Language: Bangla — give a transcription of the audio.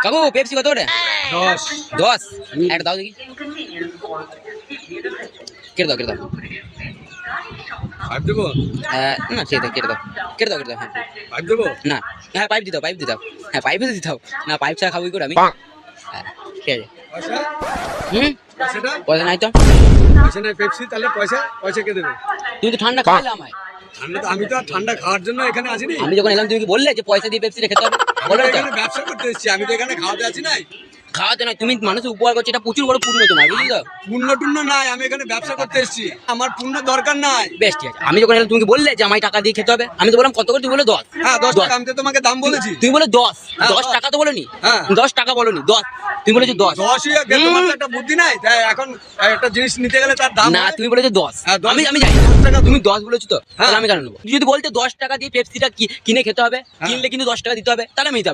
কাকু পেপসি কত করে? 10 10 একটা দাও দেখি। কেটে দাও কেটে দাও। পাইপ দেবো না ঠিক আছে কেটে দাও কেটে দাও কেটে দাও। হ্যাঁ পাইপ দেবো না হ্যাঁ পাইপ দিতে পাইপ দিতে হ্যাঁ পাইপ দিতে দাও না পাইপ ছাড়া খাবো কি করে আমি? হ্যাঁ ঠিক আছে। পয়সা পয়সাটা পয়সা নাই তো। পয়সা নাই পেপসি তাহলে পয়সা কে দেবে? তুমি তো ঠান্ডা খাইলে আমায়। ঠান্ডা তো আমি তো আর ঠান্ডা খাওয়ার জন্য এখানে আসিনি। আমি যখন এলাম তুমি কি বললে যে পয়সা দিয়ে পেপসি খেতে হবে? আমি বলো তো তো এখানে ব্যবসা করতে এসেছি, আমি তো এখানে খাওয়াতে আছি নাই। খাওয়াতে নয় তুমি মানুষের উপকার করছো, এটা প্রচুর বড় পুণ্য তোমার, বুঝলি তো? পূর্ণ টুণ্য নাই, আমি এখানে ব্যবসা করতে এসেছি, আমার পূর্ণ দরকার নাই। বেশ ঠিক আছে। আমি যখন এলাম তুমি কি বললে যে আমায় টাকা দিয়ে খেতে হবে? আমি তো বললাম কত করে, তুমি বলে 10। হ্যাঁ 10 টাকা আমি তো তোমাকে দাম বলেছি। তুমি বলে 10 হ্যাঁ, 10 টাকা তো বলোনি। হ্যাঁ। 10 টাকা বলোনি 10 তুমি বলেছো 10। 10ই আগে, তোমার তো একটা বুদ্ধি নাই। তাই এখন একটা জিনিস নিতে গেলে তার দাম না হয়। তুমি বলেছো 10। হ্যাঁ, 10 আমি জানি না। 10 টাকা তুমি 10 বলেছো তো, হ্যাঁ। তাহলে আমি কেন নেবো? তুমি যদি বলতে 10 টাকা দিয়ে পেপসিটা কিনে খেতে হবে, হ্যাঁ। কিনলে কিন্তু 10 টাকা দিতে হবে, তাহলে আমি নিতে হবে।